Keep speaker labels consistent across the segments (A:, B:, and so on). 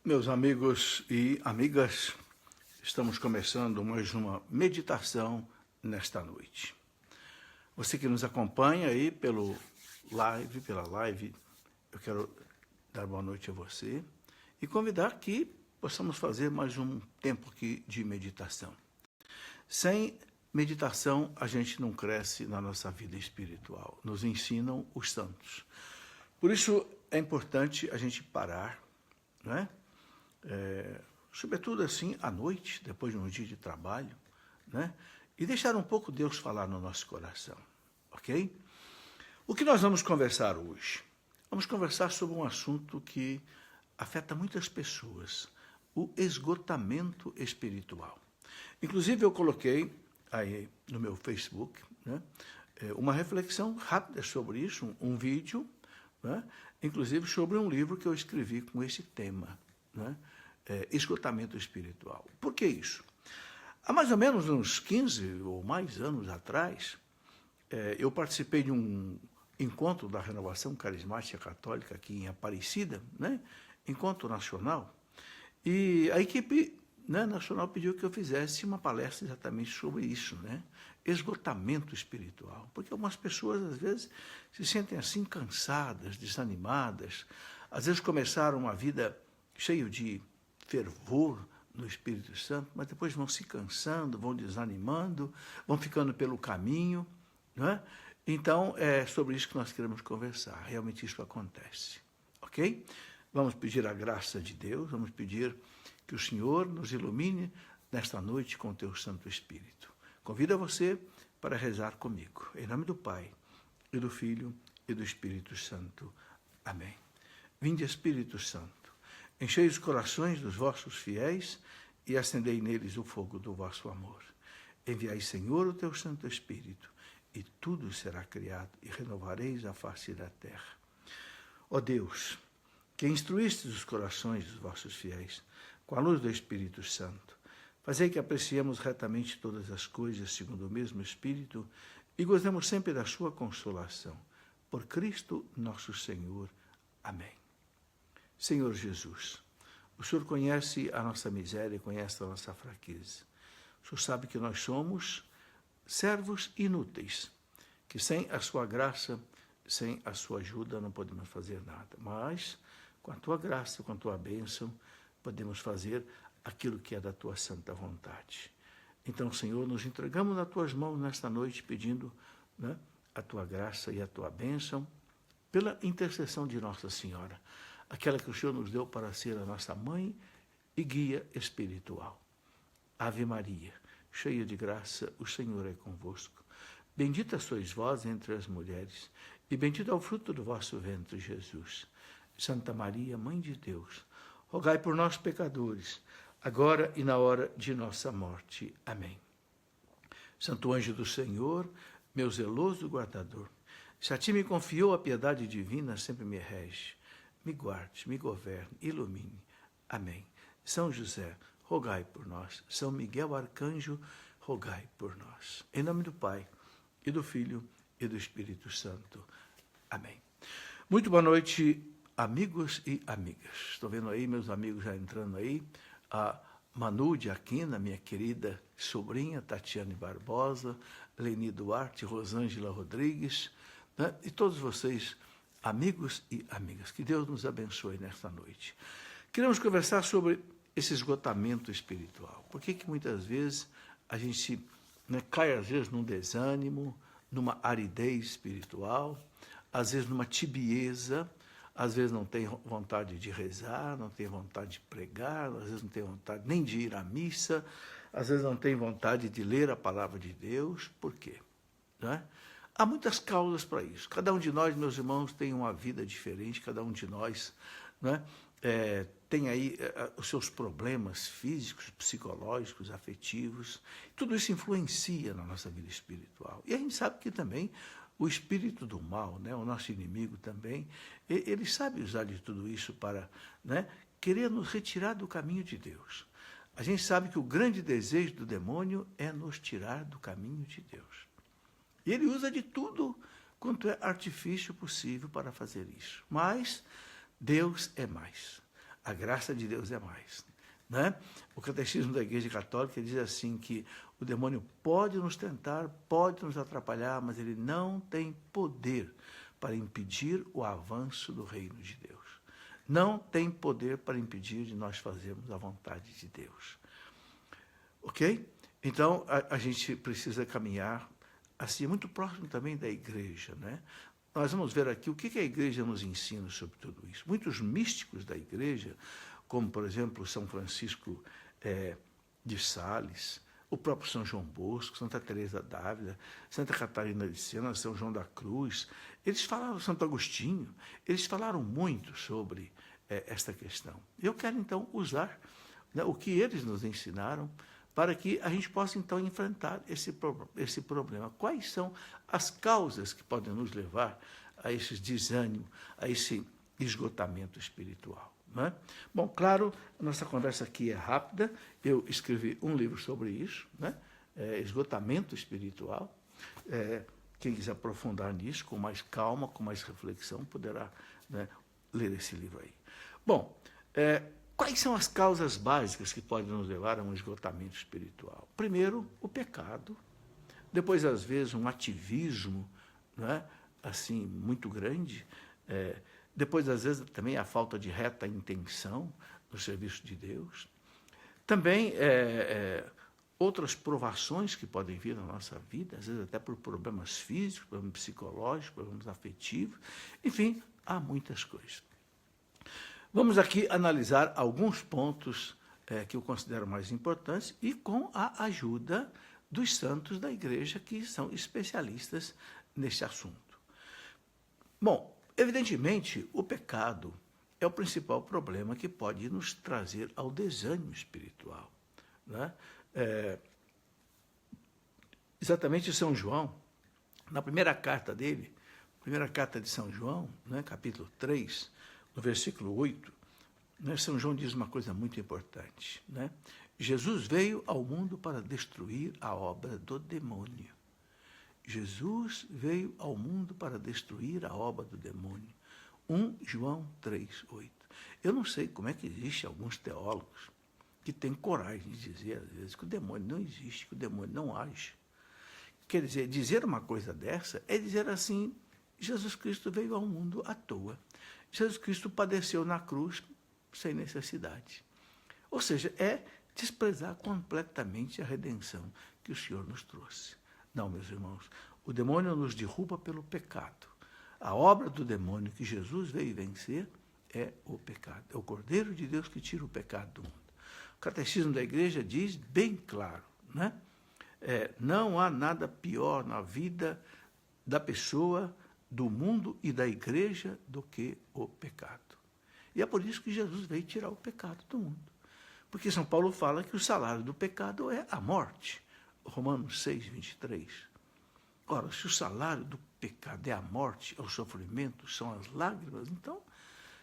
A: Meus amigos e amigas, estamos começando mais uma meditação nesta noite. Você que nos acompanha aí pela live, eu quero dar boa noite a você e convidar que possamos fazer mais um tempo aqui de meditação. Sem meditação, a gente não cresce na nossa vida espiritual, nos ensinam os santos. Por isso, é importante a gente parar, não é? Sobretudo assim, à noite, depois de um dia de trabalho, né? E deixar um pouco Deus falar no nosso coração, ok? O que nós vamos conversar hoje? Vamos conversar sobre um assunto que afeta muitas pessoas, o esgotamento espiritual. Inclusive, eu coloquei aí no meu Facebook, né, uma reflexão rápida sobre isso, um vídeo, né, inclusive sobre um livro que eu escrevi com esse tema, né, esgotamento espiritual. Por que isso? Há mais ou menos uns 15 ou mais anos atrás, eu participei de um encontro da Renovação Carismática Católica aqui em Aparecida, né, encontro nacional, e a equipe, né, nacional pediu que eu fizesse uma palestra exatamente sobre isso, né? Esgotamento espiritual. Porque algumas pessoas, às vezes, se sentem assim cansadas, desanimadas, às vezes começaram uma vida cheia de fervor no Espírito Santo, mas depois vão se cansando, vão desanimando, vão ficando pelo caminho, não é? Então, é sobre isso que nós queremos conversar. Realmente isso acontece, ok? Vamos pedir a graça de Deus, vamos pedir que o Senhor nos ilumine nesta noite com o teu Santo Espírito. Convido a você para rezar comigo. Em nome do Pai, e do Filho, e do Espírito Santo. Amém. Vinde, Espírito Santo, enchei os corações dos vossos fiéis e acendei neles o fogo do vosso amor. Enviai, Senhor, o teu Santo Espírito, e tudo será criado, e renovareis a face da terra. Ó Deus, que instruístes os corações dos vossos fiéis, com a luz do Espírito Santo, fazei que apreciemos retamente todas as coisas segundo o mesmo Espírito e gozemos sempre da sua consolação. Por Cristo nosso Senhor. Amém. Senhor Jesus, o Senhor conhece a nossa miséria, conhece a nossa fraqueza. O Senhor sabe que nós somos servos inúteis, que sem a sua graça, sem a sua ajuda, não podemos fazer nada. Mas, com a tua graça, com a tua bênção, podemos fazer aquilo que é da tua santa vontade. Então, Senhor, nos entregamos nas tuas mãos nesta noite, pedindo, né, a tua graça e a tua bênção, pela intercessão de Nossa Senhora, aquela que o Senhor nos deu para ser a nossa mãe e guia espiritual. Ave Maria, cheia de graça, o Senhor é convosco. Bendita sois vós entre as mulheres, e bendito é o fruto do vosso ventre, Jesus. Santa Maria, Mãe de Deus, rogai por nós, pecadores, agora e na hora de nossa morte. Amém. Santo anjo do Senhor, meu zeloso guardador, se a ti me confiou a piedade divina, sempre me rege. Me guarde, me governe, ilumine. Amém. São José, rogai por nós. São Miguel Arcanjo, rogai por nós. Em nome do Pai, e do Filho, e do Espírito Santo. Amém. Muito boa noite, amigos e amigas. Estou vendo aí meus amigos já entrando aí. A Manu de Aquina, minha querida sobrinha, Tatiane Barbosa, Leni Duarte, Rosângela Rodrigues, né? E todos vocês, amigos e amigas. Que Deus nos abençoe nesta noite. Queremos conversar sobre esse esgotamento espiritual. Por que muitas vezes a gente, né, cai, às vezes, num desânimo, numa aridez espiritual, às vezes numa tibieza, às vezes não tem vontade de rezar, não tem vontade de pregar, às vezes não tem vontade nem de ir à missa, às vezes não tem vontade de ler a palavra de Deus. Por quê? Não é? Há muitas causas para isso. Cada um de nós, meus irmãos, tem uma vida diferente, cada um de nós, não é? Tem aí os seus problemas físicos, psicológicos, afetivos. Tudo isso influencia na nossa vida espiritual. E a gente sabe que também o espírito do mal, né, o nosso inimigo também, ele sabe usar de tudo isso para, né, querer nos retirar do caminho de Deus. A gente sabe que o grande desejo do demônio é nos tirar do caminho de Deus. E ele usa de tudo quanto é artifício possível para fazer isso. Mas Deus é mais. a graça de Deus é mais. Né? O Catecismo da Igreja Católica diz assim que o demônio pode nos tentar, pode nos atrapalhar, mas ele não tem poder para impedir o avanço do reino de Deus. Não tem poder para impedir de nós fazermos a vontade de Deus. Ok? Então, a gente precisa caminhar assim, muito próximo também da igreja. Né? Nós vamos ver aqui o que a igreja nos ensina sobre tudo isso. Muitos místicos da igreja, como, por exemplo, São Francisco de Sales, o próprio São João Bosco, Santa Teresa d'Ávila, Santa Catarina de Sena, São João da Cruz, eles falaram, Santo Agostinho, eles falaram muito sobre esta questão. Eu quero, então, usar, né, o que eles nos ensinaram para que a gente possa, então, enfrentar esse problema. Quais são as causas que podem nos levar a esse desânimo, a esse esgotamento espiritual? Né? Bom, claro, a nossa conversa aqui é rápida. Eu escrevi um livro sobre isso, né? Esgotamento espiritual. Quem quiser aprofundar nisso, com mais calma, com mais reflexão, poderá, né, ler esse livro aí. Bom, quais são as causas básicas que podem nos levar a um esgotamento espiritual? Primeiro, o pecado. Depois, às vezes, um ativismo, né, assim, muito grande. Depois, às vezes, também a falta de reta intenção no serviço de Deus. Também outras provações que podem vir na nossa vida, às vezes até por problemas físicos, problemas psicológicos, problemas afetivos. Enfim, há muitas coisas. Vamos aqui analisar alguns pontos que eu considero mais importantes e com a ajuda dos santos da igreja que são especialistas neste assunto. Bom, evidentemente, o pecado é o principal problema que pode nos trazer ao desânimo espiritual. Né? Exatamente São João, na primeira carta dele, primeira carta de São João, né, capítulo 3, no versículo 8, né, São João diz uma coisa muito importante. Né? Jesus veio ao mundo para destruir a obra do demônio. Jesus veio ao mundo para destruir a obra do demônio. 1 João 3, 8. Eu não sei como é que existem alguns teólogos que têm coragem de dizer, às vezes, que o demônio não existe, que o demônio não age. Quer dizer uma coisa dessa é dizer assim, Jesus Cristo veio ao mundo à toa. Jesus Cristo padeceu na cruz sem necessidade. Ou seja, é desprezar completamente a redenção que o Senhor nos trouxe. Não, meus irmãos, o demônio nos derruba pelo pecado. A obra do demônio que Jesus veio vencer é o pecado. É o Cordeiro de Deus que tira o pecado do mundo. O Catecismo da Igreja diz bem claro, né? Não há nada pior na vida da pessoa, do mundo e da igreja do que o pecado. E é por isso que Jesus veio tirar o pecado do mundo. Porque São Paulo fala que o salário do pecado é a morte. Romanos 6, 23. Ora, se o salário do pecado é a morte, é o sofrimento, são as lágrimas, então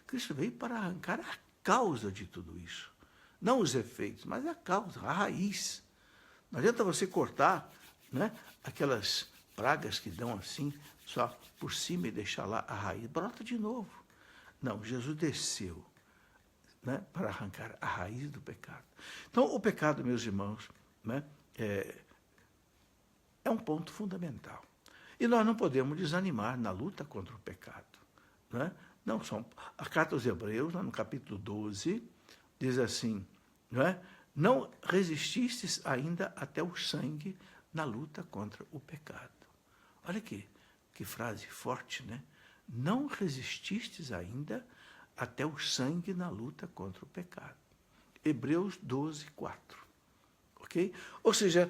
A: Cristo veio para arrancar a causa de tudo isso. Não os efeitos, mas a causa, a raiz. Não adianta você cortar, né, aquelas pragas que dão assim, só por cima e deixar lá a raiz. Brota de novo. Não, Jesus desceu, né, para arrancar a raiz do pecado. Então, o pecado, meus irmãos, né, é um ponto fundamental. E nós não podemos desanimar na luta contra o pecado. Né? Não são, a carta aos Hebreus, no capítulo 12, diz assim, não resististes ainda até o sangue na luta contra o pecado. Olha aqui, que frase forte, né? Não resististes ainda até o sangue na luta contra o pecado. Hebreus 12, 4. Ok? Ou seja,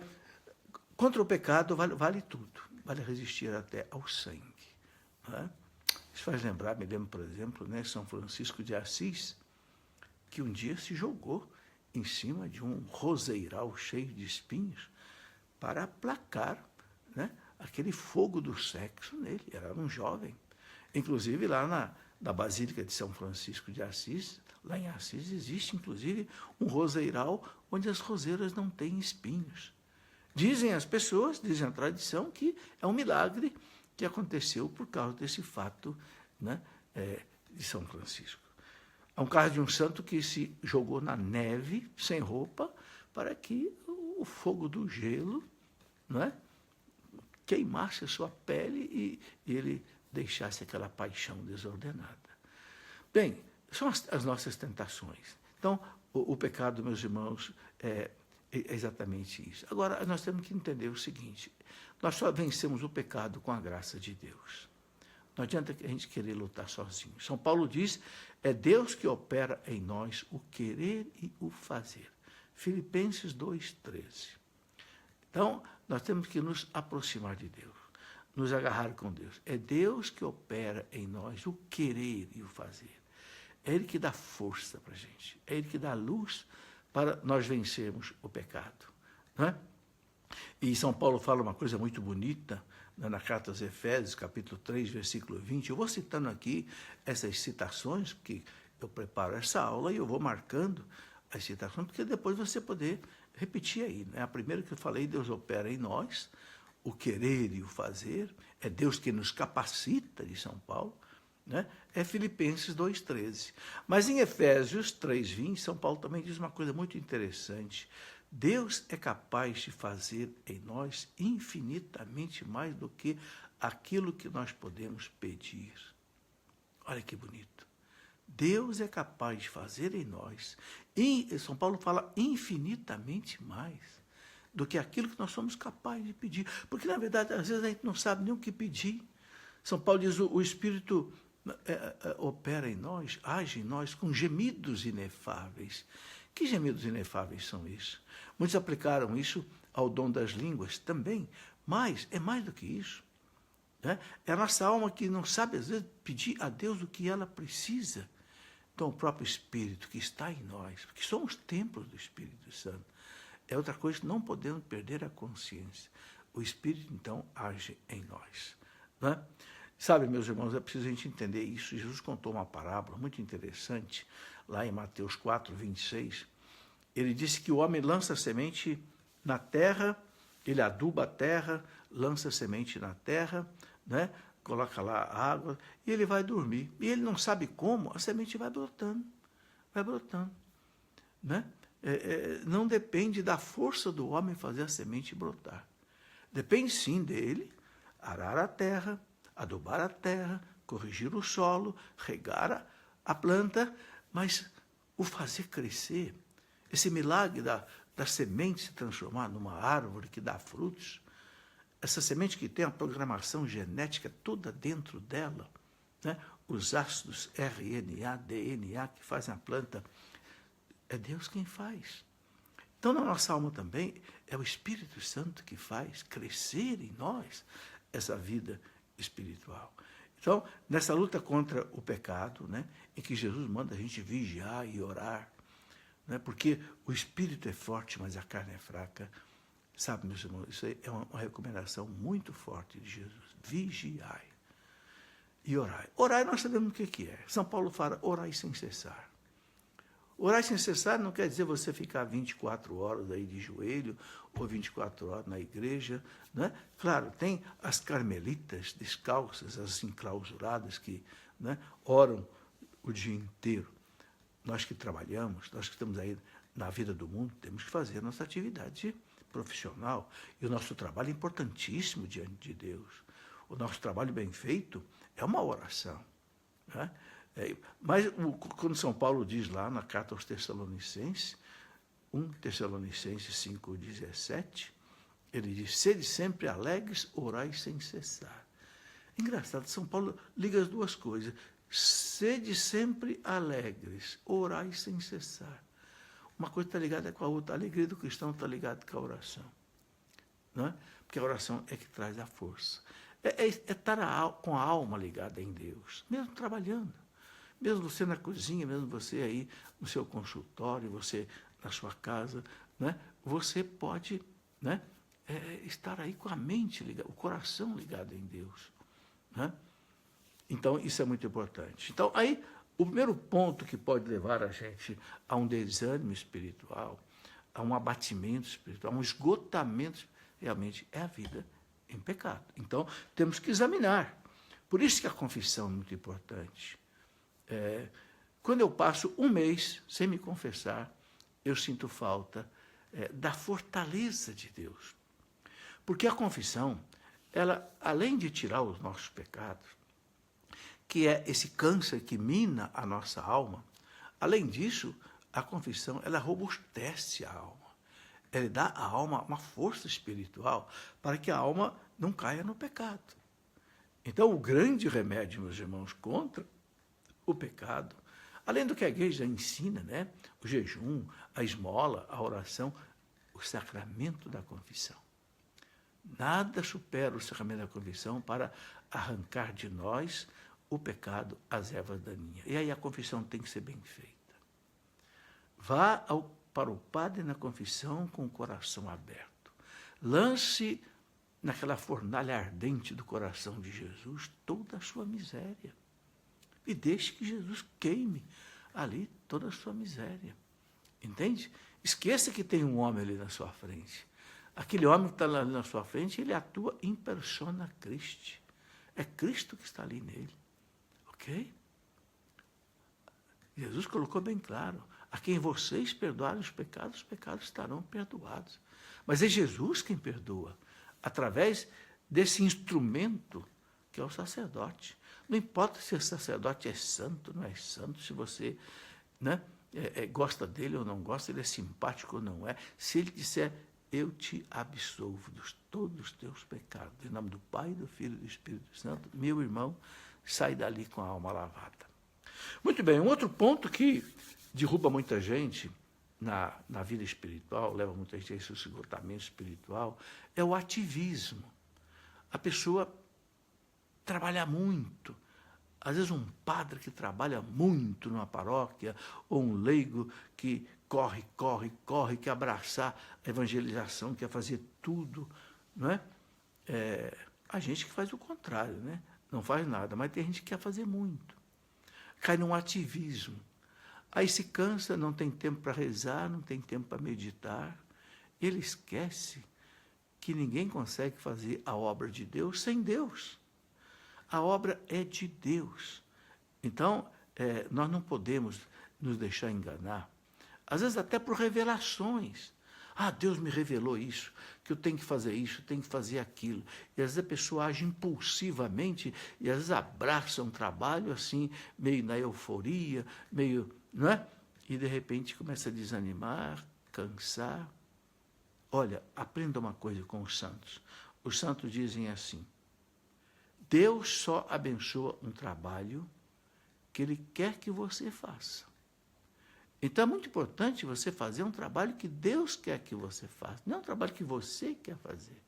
A: contra o pecado vale tudo. Vale resistir até ao sangue. Né? Isso faz lembrar, me lembro, por exemplo, né, São Francisco de Assis, que um dia se jogou em cima de um roseiral cheio de espinhos para aplacar, né, aquele fogo do sexo nele. Era um jovem. Inclusive, lá na Basílica de São Francisco de Assis, lá em Assis, existe, inclusive, um roseiral onde as roseiras não têm espinhos. Dizem as pessoas, dizem a tradição, que é um milagre que aconteceu por causa desse fato, né, de São Francisco. É um caso de um santo que se jogou na neve, sem roupa, para que o fogo do gelo, não é, queimasse a sua pele e ele deixasse aquela paixão desordenada. Bem, são as nossas tentações. Então, o pecado, meus irmãos, é exatamente isso. Agora, nós temos que entender o seguinte: nós só vencemos o pecado com a graça de Deus. Não adianta a gente querer lutar sozinho. São Paulo diz, é Deus que opera em nós o querer e o fazer. Filipenses 2,13. Então, nós temos que nos aproximar de Deus, nos agarrar com Deus. É Deus que opera em nós o querer e o fazer. É Ele que dá força para a gente. É Ele que dá luz para nós vencermos o pecado. Não é? E São Paulo fala uma coisa muito bonita, né, na carta aos Efésios, capítulo 3, versículo 20. Eu vou citando aqui essas citações, porque eu preparo essa aula e eu vou marcando as citações, porque depois você poder repetir aí. Né? A primeira que eu falei, Deus opera em nós, o querer e o fazer, é Deus que nos capacita, de São Paulo, né? É Filipenses 2,13. Mas em Efésios 3,20, São Paulo também diz uma coisa muito interessante. Deus é capaz de fazer em nós infinitamente mais do que aquilo que nós podemos pedir. Olha que bonito. Deus é capaz de fazer em nós, e São Paulo fala infinitamente mais do que aquilo que nós somos capazes de pedir. Porque, na verdade, às vezes a gente não sabe nem o que pedir. São Paulo diz, o Espírito opera em nós, age em nós com gemidos inefáveis. Que gemidos inefáveis são isso? Muitos aplicaram isso ao dom das línguas também, mas é mais do que isso. Né? É a nossa alma que não sabe, às vezes, pedir a Deus o que ela precisa. Então, o próprio Espírito que está em nós, porque somos templos do Espírito Santo, é outra coisa que não podemos perder a consciência. O Espírito, então, age em nós. Né? Sabe, meus irmãos, é preciso a gente entender isso. Jesus contou uma parábola muito interessante, lá em Mateus 4,26. Ele disse que o homem lança a semente na terra, ele aduba a terra, lança a semente na terra, né? Coloca lá a água e ele vai dormir. E ele não sabe como, a semente vai brotando, vai brotando. Né? Não depende da força do homem fazer a semente brotar. Depende sim dele arar a terra, adubar a terra, corrigir o solo, regar a planta, mas o fazer crescer, esse milagre da semente se transformar numa árvore que dá frutos, essa semente que tem a programação genética toda dentro dela, né? Os ácidos RNA, DNA que fazem a planta, é Deus quem faz. Então, na nossa alma também, é o Espírito Santo que faz crescer em nós essa vida espiritual. Então, nessa luta contra o pecado, né, em que Jesus manda a gente vigiar e orar, né, porque o espírito é forte, mas a carne é fraca. Sabe, meus irmãos, isso aí é uma recomendação muito forte de Jesus. Vigiai e orai. Orai, nós sabemos o que é. São Paulo fala, orai sem cessar. Orar sem cessar não quer dizer você ficar 24 horas aí de joelho ou 24 horas na igreja. Né? Claro, tem as carmelitas descalças, as enclausuradas que, né, oram o dia inteiro. Nós que trabalhamos, nós que estamos aí na vida do mundo, temos que fazer a nossa atividade profissional. E o nosso trabalho é importantíssimo diante de Deus. O nosso trabalho bem feito é uma oração. Né? Mas quando São Paulo diz lá na carta aos Tessalonicenses, 1 Tessalonicenses 5,17, ele diz, sede sempre alegres, orai sem cessar. Engraçado, São Paulo liga as duas coisas. Sede sempre alegres, orai sem cessar. Uma coisa está ligada com a outra. A alegria do cristão está ligada com a oração. Não é? Porque a oração é que traz a força. É estar com a alma ligada em Deus, mesmo trabalhando. Mesmo você na cozinha, mesmo você aí no seu consultório, você na sua casa, né? Você pode, né, estar aí com a mente ligada, o coração ligado em Deus. Né? Então, isso é muito importante. Então, aí, o primeiro ponto que pode levar a gente a um desânimo espiritual, a um abatimento espiritual, a um esgotamento, realmente é a vida em pecado. Então, temos que examinar. Por isso que a confissão é muito importante. Quando eu passo um mês sem me confessar, eu sinto falta da fortaleza de Deus. Porque a confissão, ela, além de tirar os nossos pecados, que é esse câncer que mina a nossa alma, além disso, a confissão, ela robustece a alma. Ela dá à alma uma força espiritual para que a alma não caia no pecado. Então, o grande remédio, meus irmãos, contra o pecado, além do que a igreja ensina, né? O jejum, a esmola, a oração, o sacramento da confissão. Nada supera o sacramento da confissão para arrancar de nós o pecado, as ervas daninhas. E aí a confissão tem que ser bem feita. Vá para o padre na confissão com o coração aberto. Lance naquela fornalha ardente do coração de Jesus toda a sua miséria. E deixe que Jesus queime ali toda a sua miséria. Entende? Esqueça que tem um homem ali na sua frente. Aquele homem que está ali na sua frente, ele atua in persona Christi. É Cristo que está ali nele. Ok? Jesus colocou bem claro, a quem vocês perdoarem os pecados estarão perdoados. Mas é Jesus quem perdoa, através desse instrumento que é o sacerdote. Não importa se o sacerdote é santo, não é santo, se você, né, gosta dele ou não gosta, ele é simpático ou não é. Se ele disser, eu te absolvo de todos os teus pecados, em nome do Pai, do Filho e do Espírito Santo, meu irmão, sai dali com a alma lavada. Muito bem, um outro ponto que derruba muita gente na vida espiritual, leva muita gente a esse esgotamento espiritual, é o ativismo. A pessoa trabalha muito. Às vezes um padre que trabalha muito numa paróquia, ou um leigo que corre, quer abraçar a evangelização, quer fazer tudo, não é? A gente que faz o contrário, né? Não faz nada, mas tem gente que quer fazer muito. Cai num ativismo. Aí se cansa, não tem tempo para rezar, não tem tempo para meditar. Ele esquece que ninguém consegue fazer a obra de Deus sem Deus. A obra é de Deus. Então, nós não podemos nos deixar enganar, às vezes até por revelações. Ah, Deus me revelou isso, que eu tenho que fazer isso, tenho que fazer aquilo. E às vezes a pessoa age impulsivamente e às vezes abraça um trabalho assim, meio na euforia, meio, não é? E de repente começa a desanimar, cansar. Olha, aprenda uma coisa com os santos. Os santos dizem assim, Deus só abençoa um trabalho que Ele quer que você faça. Então é muito importante você fazer um trabalho que Deus quer que você faça, não é um trabalho que você quer fazer.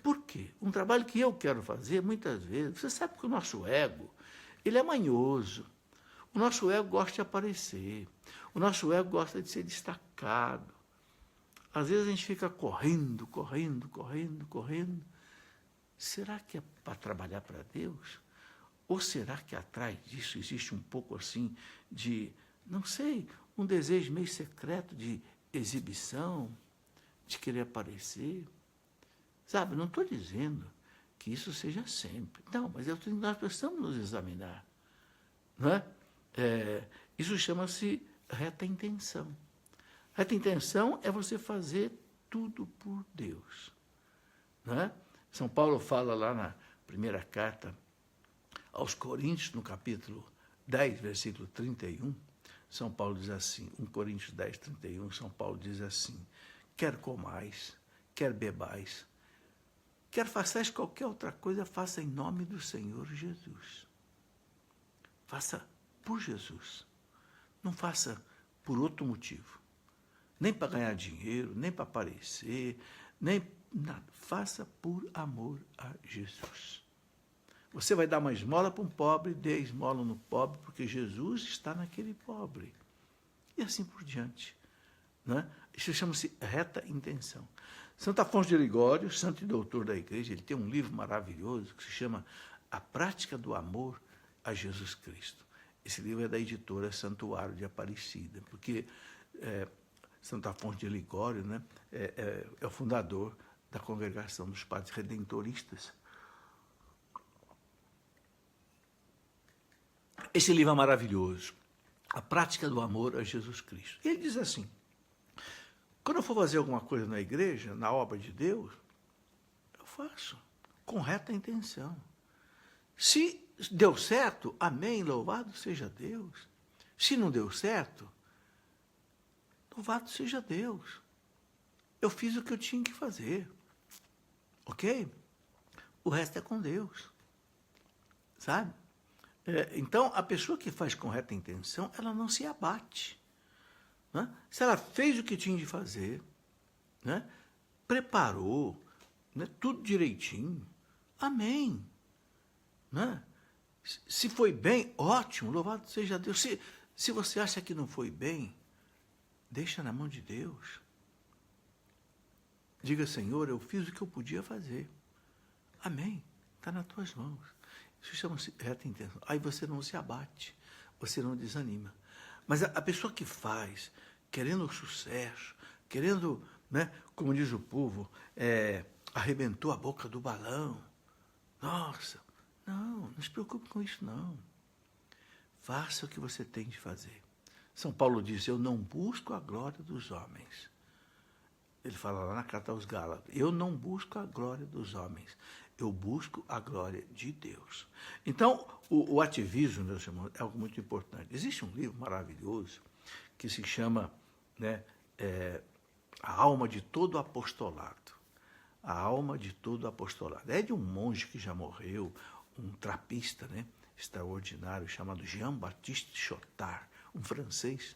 A: Por quê? Um trabalho que eu quero fazer, muitas vezes, você sabe que o nosso ego, ele é manhoso. O nosso ego gosta de aparecer. O nosso ego gosta de ser destacado. Às vezes a gente fica correndo. Será que é para trabalhar para Deus? Ou será que atrás disso existe um pouco assim de, não sei, um desejo meio secreto de exibição, de querer aparecer? Sabe, não estou dizendo que isso seja sempre. Não, mas nós precisamos nos examinar. Não é? Isso chama-se reta intenção. Reta intenção é você fazer tudo por Deus. Não é? São Paulo fala lá na primeira carta aos Coríntios, no capítulo 10, versículo 31, São Paulo diz assim, 1 Coríntios 10, 31, São Paulo diz assim, quer comais, quer bebais, quer façais qualquer outra coisa, faça em nome do Senhor Jesus. Faça por Jesus. Não faça por outro motivo. Nem para ganhar dinheiro, nem para aparecer, nem nada. Faça por amor a Jesus. Você vai dar uma esmola para um pobre, dê esmola no pobre, porque Jesus está naquele pobre. E assim por diante. Né? Isso chama-se reta intenção. Santo Afonso de Ligório, santo e doutor da igreja, ele tem um livro maravilhoso que se chama A Prática do Amor a Jesus Cristo. Esse livro é da editora Santuário de Aparecida, porque Santo Afonso de Ligório, né, é o fundador da congregação dos padres redentoristas. Esse livro é maravilhoso. a prática do amor a Jesus Cristo. Ele diz assim, quando eu for fazer alguma coisa na igreja, na obra de Deus, eu faço com reta intenção. Se deu certo, amém, louvado seja Deus. Se não deu certo, louvado seja Deus. Eu fiz o que eu tinha que fazer. Ok? O resto é com Deus. Sabe? Então, a pessoa que faz com reta intenção, ela não se abate. Né? Se ela fez o que tinha de fazer, né? Preparou, né? Tudo direitinho, amém. Né? Se foi bem, ótimo, louvado seja Deus. Se você acha que não foi bem, deixa na mão de Deus. Diga, Senhor, eu fiz o que eu podia fazer. Amém. Está nas tuas mãos. Isso chama-se reta intenção. Aí você não se abate, você não desanima. Mas a pessoa que faz, querendo sucesso, querendo, né, como diz o povo, arrebentou a boca do balão. Nossa, não se preocupe com isso, não. Faça o que você tem de fazer. São Paulo diz, eu não busco a glória dos homens. Ele fala lá na carta aos Gálatas, eu não busco a glória dos homens, eu busco a glória de Deus. Então, o ativismo, meus irmãos, é algo muito importante. Existe um livro maravilhoso que se chama, né, A Alma de Todo Apostolado. A Alma de Todo Apostolado. É de um monge que já morreu, um trapista, né, extraordinário, chamado Jean-Baptiste Chotard, um francês.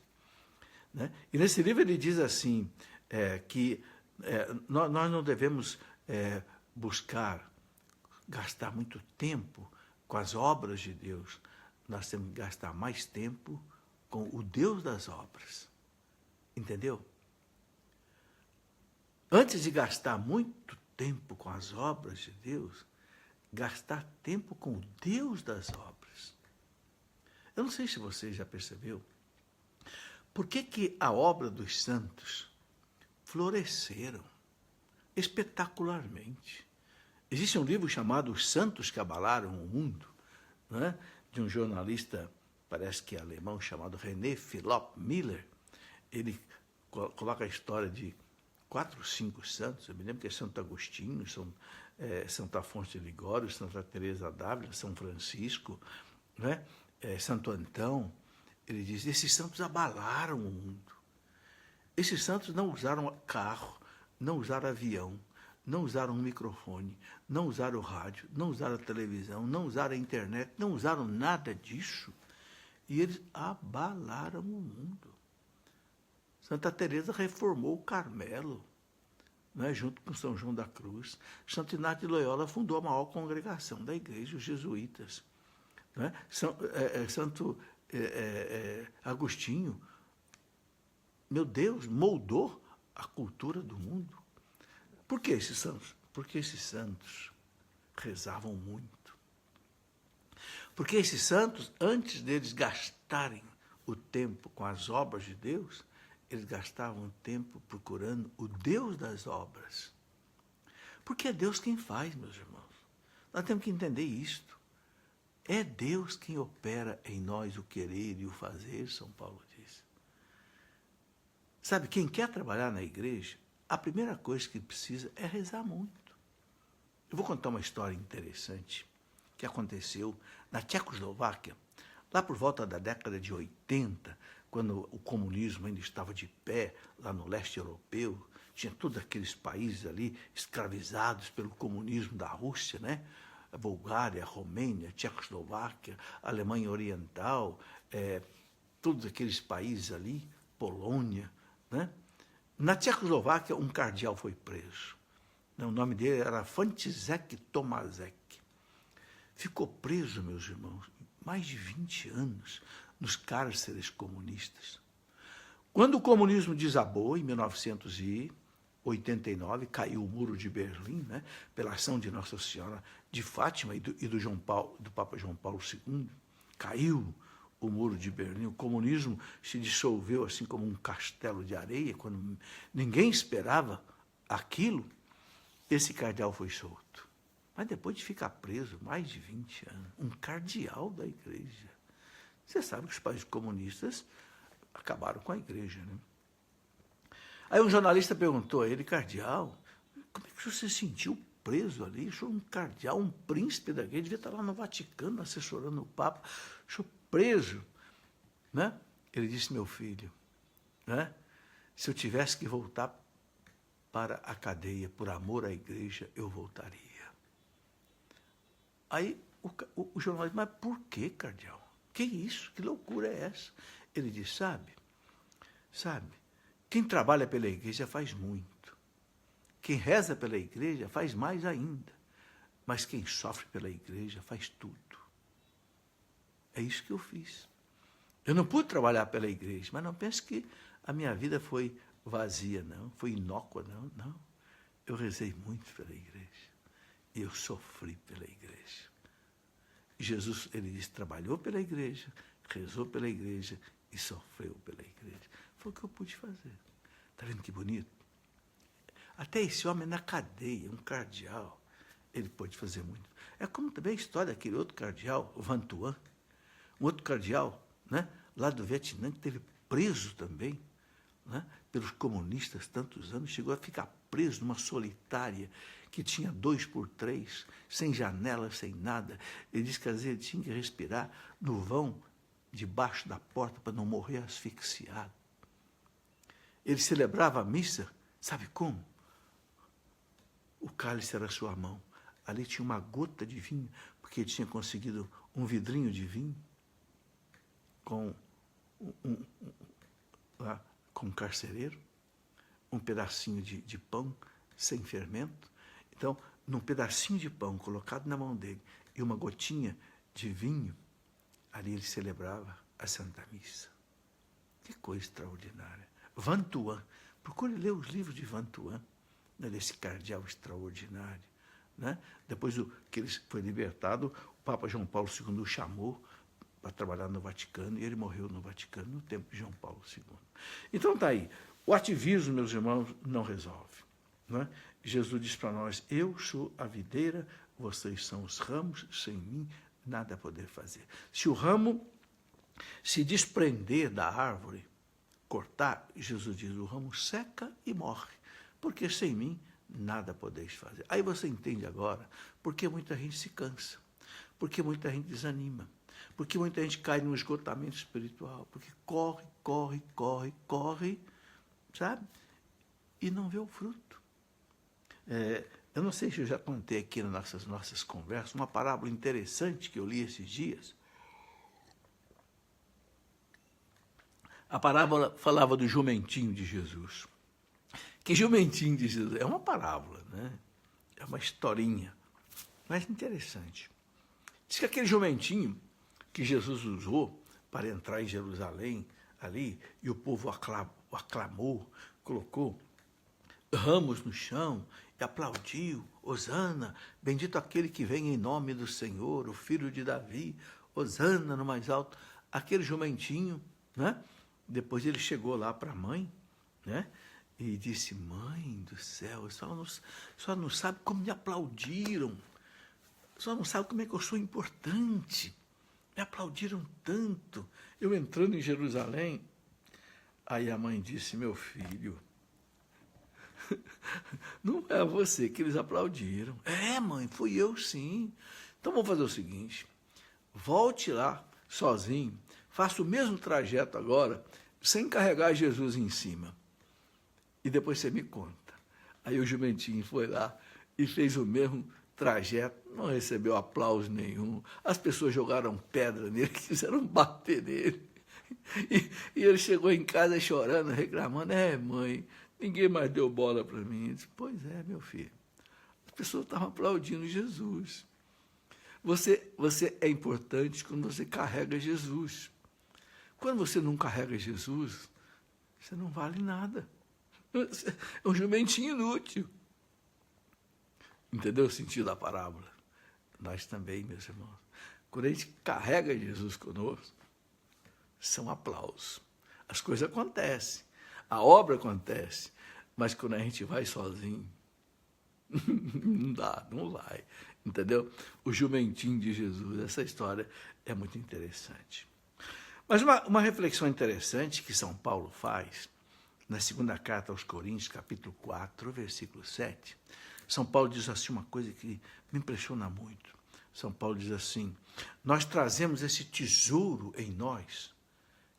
A: Né? E nesse livro ele diz assim, que nós não devemos gastar muito tempo com as obras de Deus. Nós temos que gastar mais tempo com o Deus das obras. Entendeu? Antes de gastar muito tempo com as obras de Deus, gastar tempo com o Deus das obras. Eu não sei se você já percebeu, por que a obra dos santos floresceram espetacularmente. Existe um livro chamado Os Santos que Abalaram o Mundo, né? De um jornalista, parece que alemão, chamado René Philipp Miller. Ele coloca a história de 4 ou 5 santos. Eu me lembro que é Santo Agostinho, Santo Afonso de Ligório, Santa Teresa d'Ávila, São Francisco, né? Santo Antão. Ele diz, esses santos abalaram o mundo. Esses santos não usaram carro, não usaram avião, não usaram um microfone, não usaram rádio, não usaram televisão, não usaram a internet, não usaram nada disso. E eles abalaram o mundo. Santa Teresa reformou o Carmelo, né, junto com São João da Cruz. Santo Inácio de Loyola fundou a maior congregação da igreja, os jesuítas. Né? Santo Agostinho, meu Deus, moldou a cultura do mundo. Por que esses santos? Porque esses santos rezavam muito. Porque esses santos, antes deles gastarem o tempo com as obras de Deus, eles gastavam tempo procurando o Deus das obras. Porque é Deus quem faz, meus irmãos. Nós temos que entender isto. É Deus quem opera em nós o querer e o fazer, São Paulo diz. Sabe, quem quer trabalhar na igreja, a primeira coisa que precisa é rezar muito. Eu vou contar uma história interessante que aconteceu na Tchecoslováquia, lá por volta da década de 80, quando o comunismo ainda estava de pé, lá no leste europeu, tinha todos aqueles países ali escravizados pelo comunismo da Rússia, né? A Bulgária, a Romênia, a Tchecoslováquia, a Alemanha Oriental, todos aqueles países ali, Polônia, né? Na Tchecoslováquia, um cardeal foi preso. O nome dele era František Tomášek. Ficou preso, meus irmãos, mais de 20 anos nos cárceres comunistas. Quando o comunismo desabou, em 1989, caiu o Muro de Berlim, né, pela ação de Nossa Senhora de Fátima e do Papa João Paulo II, caiu o Muro de Berlim, o comunismo se dissolveu assim como um castelo de areia, quando ninguém esperava aquilo, esse cardeal foi solto. Mas depois de ficar preso mais de 20 anos, um cardeal da igreja, Você sabe que os países comunistas acabaram com a igreja, né? Aí um jornalista perguntou a ele, cardeal, como é que você se sentiu preso ali? O senhor é um cardeal, um príncipe da igreja, devia estar lá no Vaticano assessorando o Papa, o senhor preso, né? Ele disse, meu filho, né? Se eu tivesse que voltar para a cadeia por amor à igreja, eu voltaria. Aí o jornalista, mas por que, cardeal? Que isso? Que loucura é essa? Ele disse, sabe, quem trabalha pela igreja faz muito. Quem reza pela igreja faz mais ainda. Mas quem sofre pela igreja faz tudo. É isso que eu fiz. Eu não pude trabalhar pela igreja, mas não pense que a minha vida foi vazia, não. Foi inócua, não. Não. Eu rezei muito pela igreja. E eu sofri pela igreja. Jesus, ele disse, trabalhou pela igreja, rezou pela igreja e sofreu pela igreja. Foi o que eu pude fazer. Está vendo que bonito? Até esse homem na cadeia, um cardeal, ele pôde fazer muito. É como também a história daquele outro cardeal, o Van Thuan, um outro cardeal, né, lá do Vietnã, que esteve preso também, né, pelos comunistas tantos anos, chegou a ficar preso numa solitária que tinha 2x3, sem janela, sem nada. Ele disse que às vezes ele tinha que respirar no vão debaixo da porta para não morrer asfixiado. Ele celebrava a missa, sabe como? O cálice era a sua mão. Ali tinha uma gota de vinho, porque ele tinha conseguido um vidrinho de vinho com um carcereiro, um pedacinho de pão sem fermento. Então, num pedacinho de pão colocado na mão dele e uma gotinha de vinho, ali ele celebrava a Santa Missa. Que coisa extraordinária. Van Thuan, procure ler os livros de Van Thuan, né, desse cardeal extraordinário. Né? Depois que ele foi libertado, o Papa João Paulo II o chamou para trabalhar no Vaticano, e ele morreu no Vaticano no tempo de João Paulo II. Então está aí, o ativismo, meus irmãos, não resolve. Né? Jesus diz para nós, eu sou a videira, vocês são os ramos, sem mim nada a poder fazer. Se o ramo se desprender da árvore, cortar, Jesus diz, o ramo seca e morre, porque sem mim nada podeis fazer. Aí você entende agora porque muita gente se cansa, porque muita gente desanima, porque muita gente cai num esgotamento espiritual, porque corre, sabe? E não vê o fruto. Eu não sei se eu já contei aqui nas nossas conversas uma parábola interessante que eu li esses dias. A parábola falava do jumentinho de Jesus. Que jumentinho de Jesus? É uma parábola, né? É uma historinha, mas interessante. Diz que aquele jumentinho que Jesus usou para entrar em Jerusalém, ali, e o povo o aclamou, colocou ramos no chão e aplaudiu, hosana, bendito aquele que vem em nome do Senhor, o filho de Davi, hosana no mais alto. Aquele jumentinho, né? Depois ele chegou lá para a mãe, né? E disse, mãe do céu, só não sabe como me aplaudiram, só não sabe como é que eu sou importante, me aplaudiram tanto, eu entrando em Jerusalém. Aí a mãe disse, meu filho, não é você que eles aplaudiram. É, mãe, fui eu sim. Então vamos fazer o seguinte, volte lá sozinho, faça o mesmo trajeto agora, sem carregar Jesus em cima. E depois você me conta. Aí o jumentinho foi lá e fez o mesmo trajeto, não recebeu aplauso nenhum. As pessoas jogaram pedra nele, quiseram bater nele. E ele chegou em casa chorando, reclamando, mãe, ninguém mais deu bola para mim. Eu disse, pois é, meu filho. As pessoas estavam aplaudindo Jesus. Você é importante quando você carrega Jesus. Quando você não carrega Jesus, você não vale nada. É um jumentinho inútil. Entendeu o sentido da parábola? Nós também, meus irmãos. Quando a gente carrega Jesus conosco, são aplausos. As coisas acontecem, a obra acontece, mas quando a gente vai sozinho, não dá, não vai. Entendeu? O jumentinho de Jesus, essa história é muito interessante. Mas uma reflexão interessante que São Paulo faz, na segunda carta aos Coríntios, capítulo 4, versículo 7, São Paulo diz assim uma coisa que me impressiona muito. São Paulo diz assim: nós trazemos esse tesouro em nós.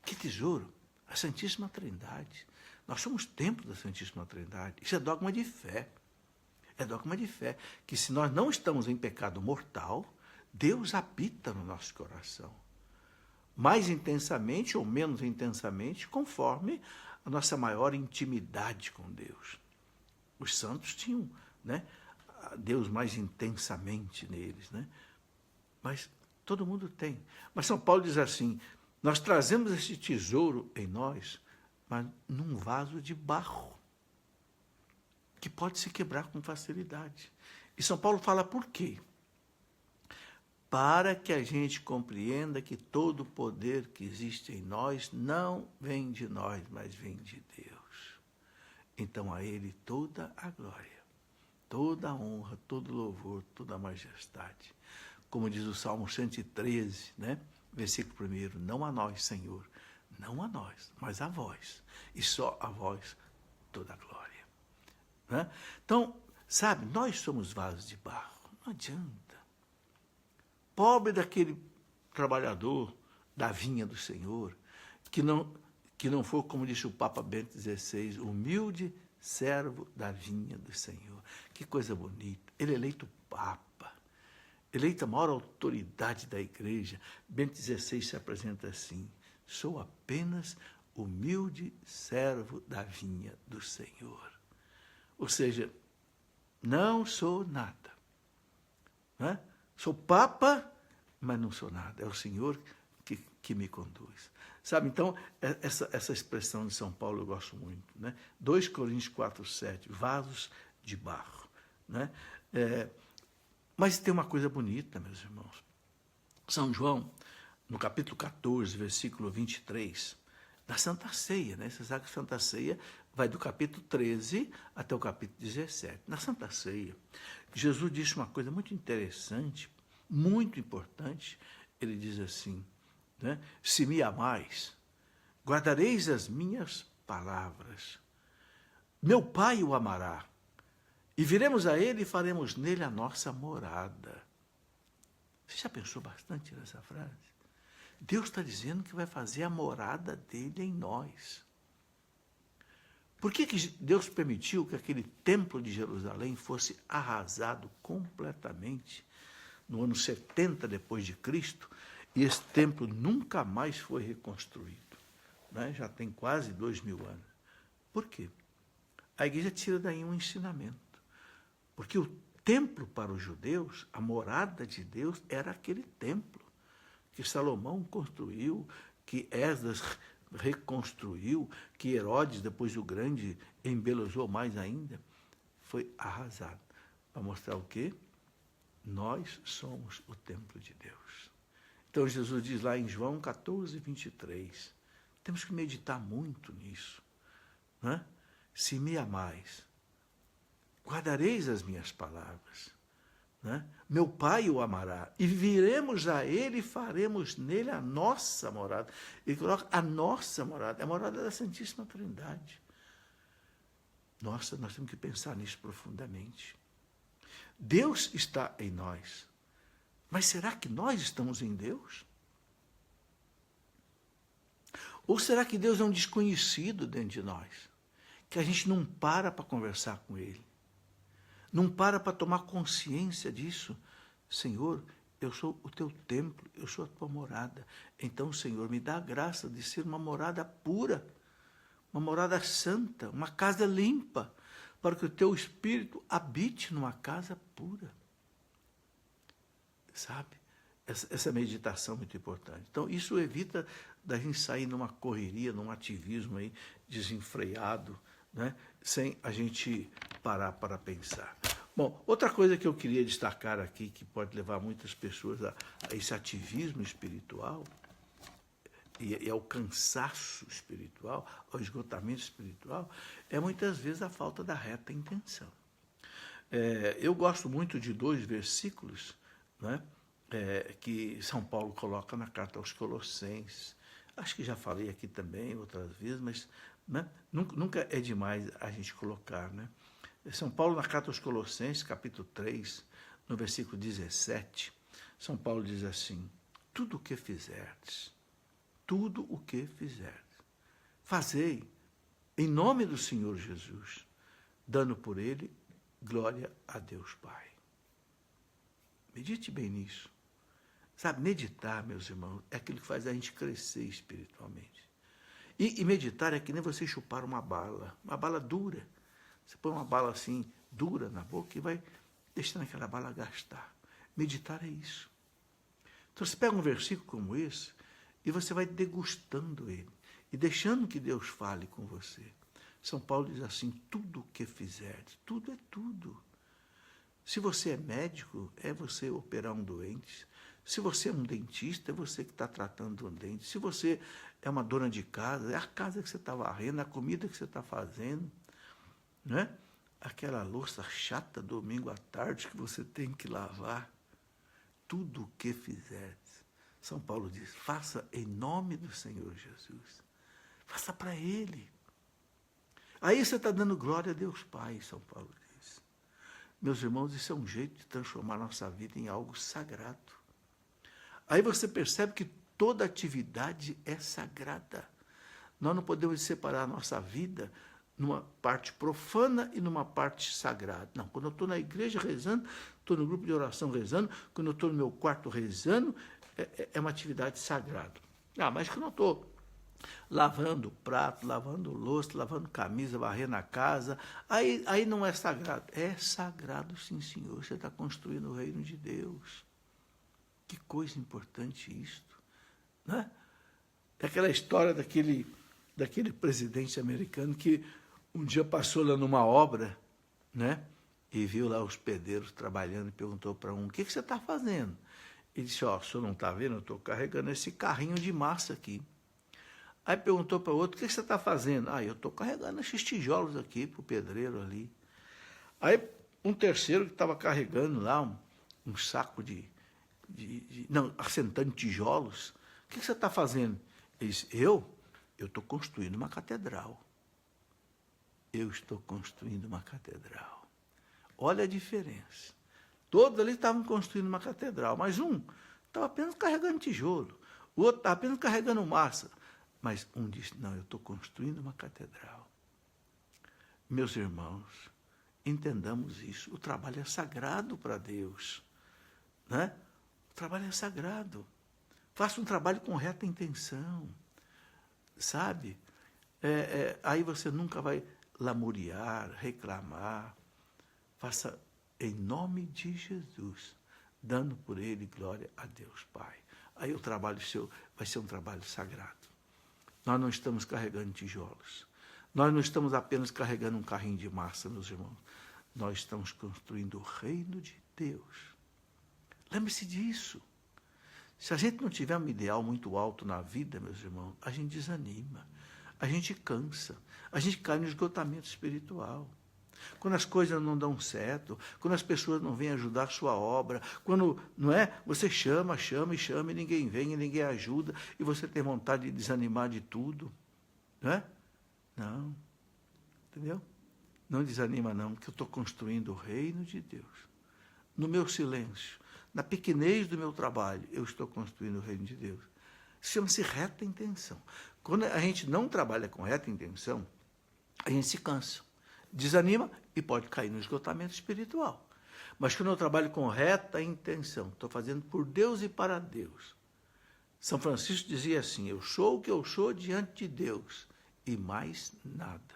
A: Que tesouro? A Santíssima Trindade. Nós somos templo da Santíssima Trindade. Isso é dogma de fé. É dogma de fé. Que se nós não estamos em pecado mortal, Deus habita no nosso coração. Mais intensamente ou menos intensamente, conforme a nossa maior intimidade com Deus. Os santos tinham, né, Deus mais intensamente neles, né? Mas todo mundo tem. Mas São Paulo diz assim: nós trazemos esse tesouro em nós, mas num vaso de barro, que pode se quebrar com facilidade. E São Paulo fala por quê? Para que a gente compreenda que todo o poder que existe em nós não vem de nós, mas vem de Deus. Então a Ele toda a glória, toda a honra, todo o louvor, toda a majestade. Como diz o Salmo 113, né? Versículo 1, não a nós, Senhor, não a nós, mas a vós, e só a vós toda a glória. Né? Então, sabe, nós somos vasos de barro, não adianta. Pobre daquele trabalhador da vinha do Senhor, que não for, como disse o Papa Bento XVI, humilde servo da vinha do Senhor. Que coisa bonita. Ele é eleito Papa, eleito a maior autoridade da Igreja. Bento XVI se apresenta assim: sou apenas humilde servo da vinha do Senhor. Ou seja, não sou nada. Né? Sou Papa, mas não sou nada. É o Senhor que me conduz. Sabe, então, essa expressão de São Paulo eu gosto muito. Né? 2 Coríntios 4, 7, vasos de barro. Né? Mas tem uma coisa bonita, meus irmãos. São João, no capítulo 14, versículo 23, na Santa Ceia, né? Você sabe que a Santa Ceia vai do capítulo 13 até o capítulo 17. Na Santa Ceia, Jesus disse uma coisa muito interessante, muito importante. Ele diz assim, né? Se me amais, guardareis as minhas palavras. Meu Pai o amará, e viremos a ele e faremos nele a nossa morada. Você já pensou bastante nessa frase? Deus está dizendo que vai fazer a morada dele em nós. Por que Deus permitiu que aquele templo de Jerusalém fosse arrasado completamente no ano 70 depois de Cristo, e esse templo nunca mais foi reconstruído? Né? Já tem quase 2000 anos. Por quê? A igreja tira daí um ensinamento. Porque o templo para os judeus, a morada de Deus, era aquele templo que Salomão construiu, que Esdras reconstruiu, que Herodes, depois o Grande, embelezou mais ainda. Foi arrasado. Para mostrar o quê? Nós somos o templo de Deus. Então Jesus diz lá em João 14, 23, temos que meditar muito nisso. Né? Se me amais, guardareis as minhas palavras. Né? Meu Pai o amará, e viremos a ele e faremos nele a nossa morada. Ele coloca a nossa morada, a morada da Santíssima Trindade. Nossa, nós temos que pensar nisso profundamente. Deus está em nós, mas será que nós estamos em Deus? Ou será que Deus é um desconhecido dentro de nós, que a gente não para conversar com Ele? Não para tomar consciência disso. Senhor, eu sou o teu templo, eu sou a tua morada. Então, Senhor, me dá a graça de ser uma morada pura, uma morada santa, uma casa limpa, para que o teu Espírito habite numa casa pura. Sabe? Essa meditação é muito importante. Então, isso evita da gente sair numa correria, num ativismo aí desenfreado, né? Sem a gente parar para pensar. Bom, outra coisa que eu queria destacar aqui, que pode levar muitas pessoas a esse ativismo espiritual e ao cansaço espiritual, ao esgotamento espiritual, é muitas vezes a falta da reta intenção. Eu gosto muito de 2 versículos, né, que São Paulo coloca na carta aos Colossenses. acho que já falei aqui também outras vezes, mas né, nunca é demais a gente colocar. Né? São Paulo, na carta aos Colossenses, capítulo 3, no versículo 17, São Paulo diz assim: tudo o que fizerdes, fazei em nome do Senhor Jesus, dando por ele glória a Deus Pai. Medite bem nisso. Sabe, meditar, meus irmãos, é aquilo que faz a gente crescer espiritualmente. E meditar é que nem você chupar uma bala dura. Você põe uma bala assim, dura na boca e vai deixando aquela bala gastar. Meditar é isso. Então você pega um versículo como esse e você vai degustando ele e deixando que Deus fale com você. São Paulo diz assim: tudo o que fizerdes, tudo é tudo. Se você é médico, é você operar um doente. Se você é um dentista, é você que está tratando um dente. Se você é uma dona de casa, é a casa que você está varrendo, a comida que você está fazendo. Né? Aquela louça chata domingo à tarde que você tem que lavar. Tudo o que fizeres. São Paulo diz: faça em nome do Senhor Jesus. Faça para Ele. Aí você está dando glória a Deus Pai, São Paulo diz. Meus irmãos, isso é um jeito de transformar nossa vida em algo sagrado. Aí você percebe que toda atividade é sagrada. Nós não podemos separar a nossa vida numa parte profana e numa parte sagrada. Não, quando eu estou na igreja rezando, estou no grupo de oração rezando, quando eu estou no meu quarto rezando, é uma atividade sagrada. Mas que eu não estou lavando prato, lavando louça, lavando camisa, varrendo a casa, aí não é sagrado. É sagrado, sim, senhor. Você está construindo o reino de Deus. Que coisa importante isto. Né? É aquela história daquele presidente americano que um dia passou lá numa obra, né? E viu lá os pedreiros trabalhando e perguntou para um: o que você está fazendo? Ele disse: o senhor não está vendo? Eu estou carregando esse carrinho de massa aqui. Aí perguntou para o outro: o que você está fazendo? Eu estou carregando esses tijolos aqui para o pedreiro ali. Aí um terceiro que estava carregando lá um saco assentando tijolos. O que você está fazendo? Ele disse: eu estou construindo uma catedral. Eu estou construindo uma catedral. Olha a diferença. Todos ali estavam construindo uma catedral, mas um estava apenas carregando tijolo, o outro estava apenas carregando massa. Mas um disse: não, eu estou construindo uma catedral. Meus irmãos, entendamos isso. O trabalho é sagrado para Deus. Né? O trabalho é sagrado. Faça um trabalho com reta intenção. Sabe? Aí você nunca vai lamuriar, reclamar. Faça em nome de Jesus, dando por ele glória a Deus Pai. Aí o trabalho seu vai ser um trabalho sagrado. Nós não estamos carregando tijolos. Nós não estamos apenas carregando um carrinho de massa, meus irmãos. Nós estamos construindo o reino de Deus. Lembre-se disso. Se a gente não tiver um ideal muito alto na vida, meus irmãos, a gente desanima, a gente cansa, a gente cai no esgotamento espiritual. Quando as coisas não dão certo, quando as pessoas não vêm ajudar a sua obra, quando, não é, você chama e ninguém vem, e ninguém ajuda, e você tem vontade de desanimar de tudo, não é? Não, entendeu? Não desanima não, porque eu estou construindo o reino de Deus. No meu silêncio, na pequenez do meu trabalho, eu estou construindo o reino de Deus. Chama-se reta intenção. Quando a gente não trabalha com reta intenção, a gente se cansa, desanima e pode cair no esgotamento espiritual. Mas quando eu trabalho com reta intenção, estou fazendo por Deus e para Deus. São Francisco dizia assim: eu sou o que eu sou diante de Deus e mais nada.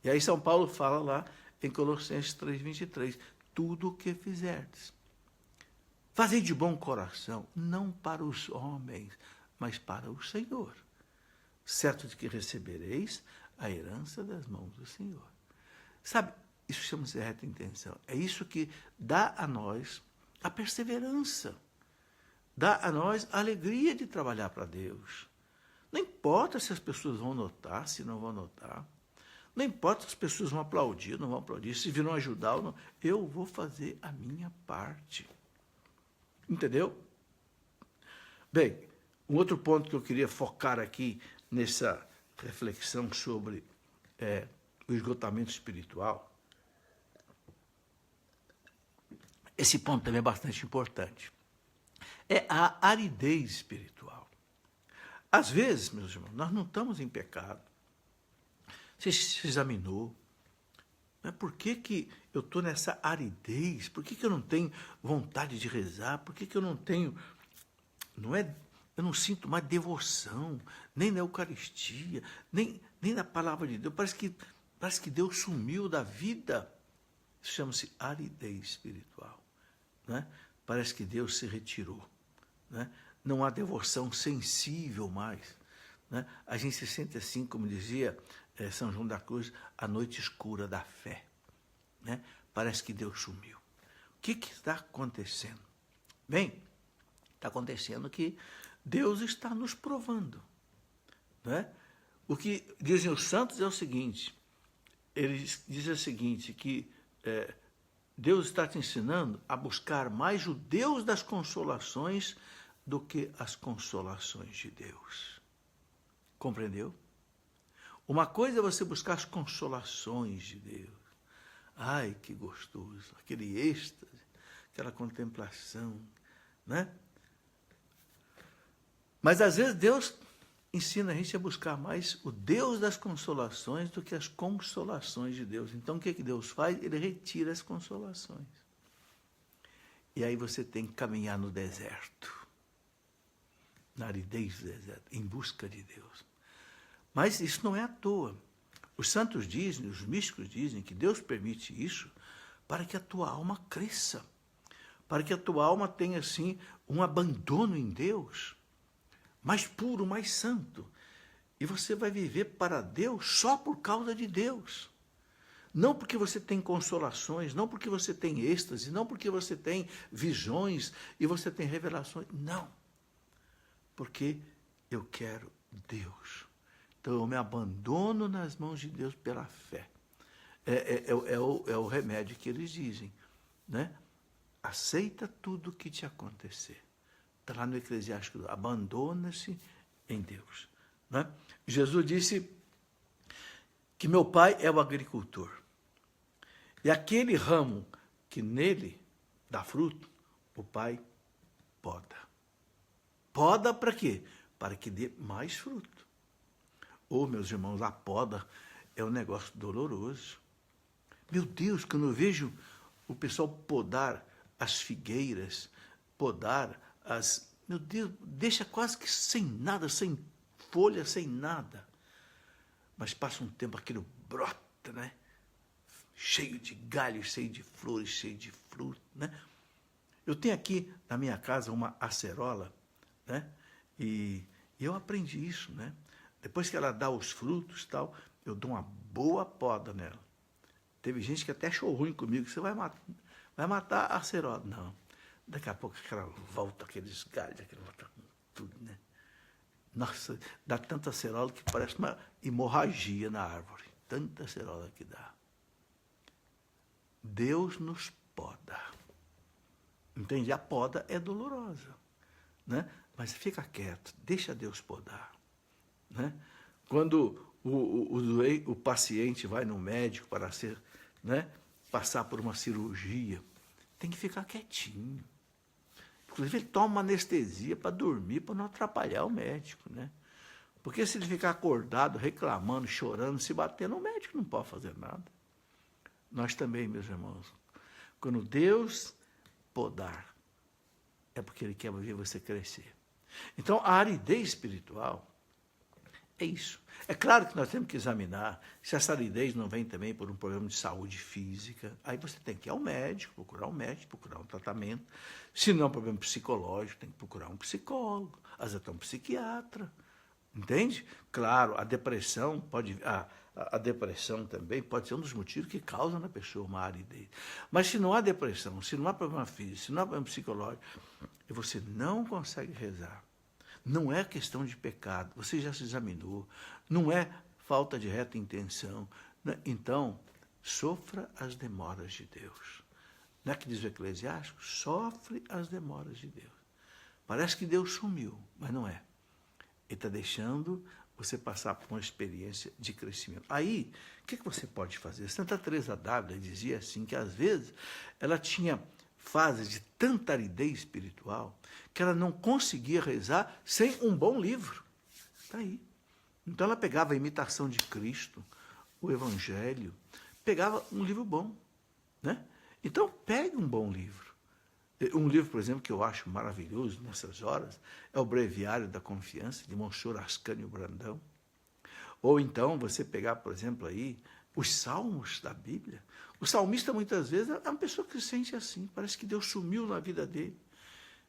A: E aí São Paulo fala lá em Colossenses 3:23, tudo o que fizerdes, fazei de bom coração, não para os homens, mas para o Senhor, certo de que recebereis a herança das mãos do Senhor. Sabe, isso chama-se reta intenção. É isso que dá a nós a perseverança, dá a nós a alegria de trabalhar para Deus. Não importa se as pessoas vão notar, se não vão notar. Não importa se as pessoas vão aplaudir ou não vão aplaudir, se virão ajudar ou não. Eu vou fazer a minha parte. Entendeu? Bem, Um outro ponto que eu queria focar aqui nessa reflexão sobre o esgotamento espiritual, esse ponto também é bastante importante, é a aridez espiritual. Às vezes, meus irmãos, nós não estamos em pecado. Você se examinou? Por que eu estou nessa aridez? Por que eu não tenho vontade de rezar? Por que eu não tenho... Eu não sinto mais devoção, nem na Eucaristia, nem na palavra de Deus. Parece que Deus sumiu da vida. Isso chama-se aridez espiritual. Né? Parece que Deus se retirou. Né? Não há devoção sensível mais. Né? A gente se sente assim, como dizia São João da Cruz, a noite escura da fé. Né? Parece que Deus sumiu. O que está acontecendo? Bem, está acontecendo que Deus está nos provando. Né? O que dizem os santos é o seguinte, eles dizem o seguinte, que Deus está te ensinando a buscar mais o Deus das consolações do que as consolações de Deus. Compreendeu? Uma coisa é você buscar as consolações de Deus. Ai, que gostoso, aquele êxtase, aquela contemplação, né? Mas às vezes Deus ensina a gente a buscar mais o Deus das consolações do que as consolações de Deus. Então o que Deus faz? Ele retira as consolações. E aí você tem que caminhar no deserto, na aridez do deserto, em busca de Deus. Mas isso não é à toa. Os santos dizem, os místicos dizem que Deus permite isso para que a tua alma cresça, para que a tua alma tenha, assim, um abandono em Deus, mais puro, mais santo. E você vai viver para Deus só por causa de Deus. Não porque você tem consolações, não porque você tem êxtase, não porque você tem visões e você tem revelações. Não. Porque eu quero Deus. Então eu me abandono nas mãos de Deus pela fé. É o remédio que eles dizem. Né? Aceita tudo o que te acontecer. Está lá no Eclesiástico, abandona-se em Deus. Né? Jesus disse que meu pai é o agricultor. E aquele ramo que nele dá fruto, o pai poda. Poda para quê? Para que dê mais fruto. Meus irmãos, a poda é um negócio doloroso. Meu Deus, quando eu vejo o pessoal podar as figueiras, podar meu Deus, deixa quase que sem nada, sem folha, sem nada. Mas passa um tempo, aquilo brota, né? Cheio de galhos, cheio de flores, cheio de fruto, né? Eu tenho aqui na minha casa uma acerola, né? E eu aprendi isso, né? Depois que ela dá os frutos e tal, eu dou uma boa poda nela. Teve gente que até achou ruim comigo, você vai matar a acerola. Não. Daqui a pouco ela volta, aqueles galhos, aquela volta com tudo, né? Nossa, dá tanta acerola que parece uma hemorragia na árvore. Tanta acerola que dá. Deus nos poda. Entende? A poda é dolorosa, né? Mas fica quieto, deixa Deus podar. Né? Quando o paciente vai no médico para passar por uma cirurgia, tem que ficar quietinho. Inclusive, ele toma uma anestesia para dormir, para não atrapalhar o médico. Né? Porque se ele ficar acordado, reclamando, chorando, se batendo, o médico não pode fazer nada. Nós também, meus irmãos, quando Deus podar, é porque Ele quer ver você crescer. Então, a aridez espiritual é isso. É claro que nós temos que examinar se essa aridez não vem também por um problema de saúde física. Aí você tem que ir ao médico, procurar um tratamento. Se não é um problema psicológico, tem que procurar um psicólogo, às vezes até um psiquiatra. Entende? Claro, a depressão a depressão também pode ser um dos motivos que causam na pessoa uma aridez. Mas se não há depressão, se não há problema físico, se não há problema psicológico, e você não consegue rezar, não é questão de pecado, você já se examinou, não é falta de reta intenção, né? Então, sofra as demoras de Deus. Não é que diz o Eclesiástico? Sofre as demoras de Deus. Parece que Deus sumiu, mas não é. Ele está deixando você passar por uma experiência de crescimento. Aí, o que você pode fazer? Santa Teresa d'Ávila dizia assim, que às vezes ela tinha fases de tanta aridez espiritual que ela não conseguia rezar sem um bom livro. Está aí. Então ela pegava a Imitação de Cristo, o Evangelho, pegava um livro bom, né? Então, pegue um bom livro. Um livro, por exemplo, que eu acho maravilhoso nessas horas, é o Breviário da Confiança, de Monsenhor Ascânio Brandão. Ou então, você pegar, por exemplo, aí, os salmos da Bíblia. O salmista, muitas vezes, é uma pessoa que se sente assim, parece que Deus sumiu na vida dele.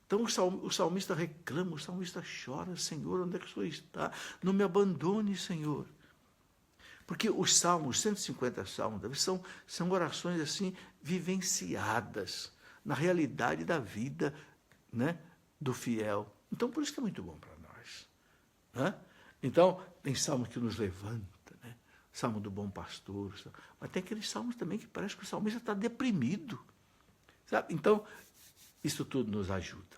A: Então, o salmista reclama, o salmista chora, Senhor, onde é que o Senhor está? Não me abandone, Senhor. Porque os salmos, 150 salmos, são orações assim, vivenciadas na realidade da vida, né, do fiel. Então, por isso que é muito bom para nós. Né? Então, tem salmos que nos levanta, né? Salmo do bom pastor, mas tem aqueles salmos também que parece que o salmista está deprimido. Sabe? Então, isso tudo nos ajuda.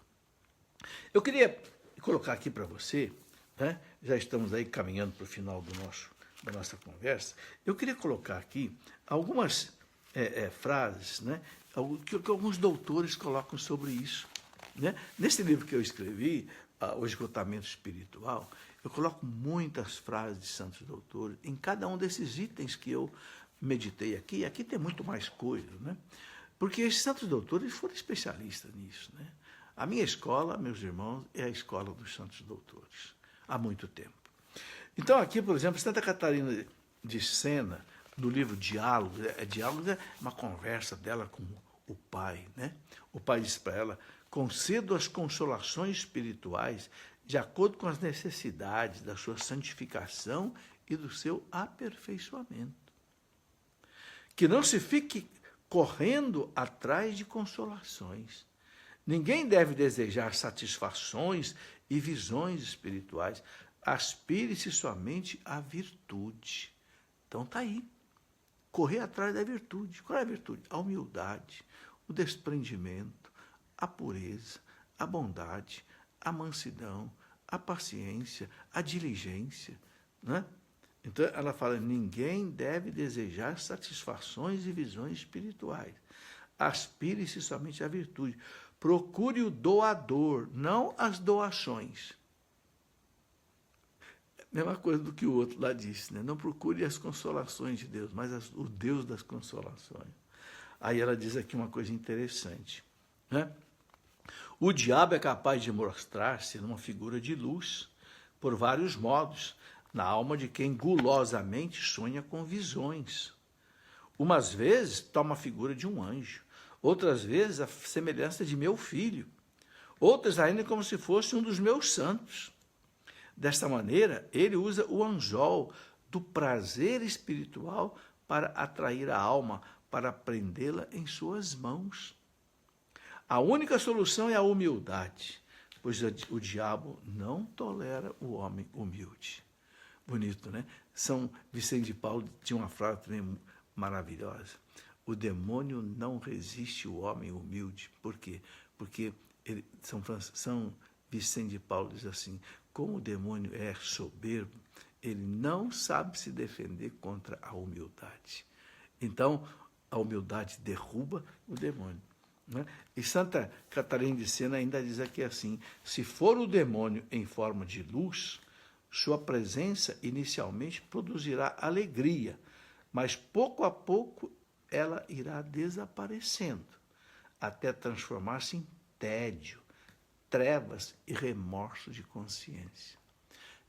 A: Eu queria colocar aqui para você, né? Já estamos aí caminhando para o final da nossa conversa, eu queria colocar aqui algumas frases, né, que alguns doutores colocam sobre isso. Né? Nesse livro que eu escrevi, O Esgotamento Espiritual, eu coloco muitas frases de santos doutores em cada um desses itens que eu meditei aqui. E aqui tem muito mais coisa, né? Porque esses santos doutores foram especialistas nisso. Né? A minha escola, meus irmãos, é a escola dos santos doutores, há muito tempo. Então, aqui, por exemplo, Santa Catarina de Sena, no livro Diálogos, Diálogos é uma conversa dela com o pai, né? O pai diz para ela, concedo as consolações espirituais de acordo com as necessidades da sua santificação e do seu aperfeiçoamento. Que não se fique correndo atrás de consolações. Ninguém deve desejar satisfações e visões espirituais. Aspire-se somente à virtude. Então está aí. Correr atrás da virtude. Qual é a virtude? A humildade, o desprendimento, a pureza, a bondade, a mansidão, a paciência, a diligência. Né? Então ela fala, ninguém deve desejar satisfações e visões espirituais. Aspire-se somente à virtude. Procure o doador, não as doações. Mesma coisa do que o outro lá disse, né? Não procure as consolações de Deus, mas o Deus das consolações. Aí ela diz aqui uma coisa interessante. Né? O diabo é capaz de mostrar-se numa figura de luz, por vários modos, na alma de quem gulosamente sonha com visões. Umas vezes toma a figura de um anjo, outras vezes a semelhança de meu filho, outras ainda como se fosse um dos meus santos. Desta maneira, ele usa o anzol do prazer espiritual para atrair a alma, para prendê-la em suas mãos. A única solução é a humildade, pois o diabo não tolera o homem humilde. Bonito, né? São Vicente de Paulo tinha uma frase também maravilhosa. O demônio não resiste o homem humilde. Por quê? Porque São Vicente de Paulo diz assim, como o demônio é soberbo, ele não sabe se defender contra a humildade. Então, a humildade derruba o demônio. Né? E Santa Catarina de Sena ainda diz aqui assim, se for o demônio em forma de luz, sua presença inicialmente produzirá alegria, mas pouco a pouco ela irá desaparecendo, até transformar-se em tédio, trevas e remorso de consciência.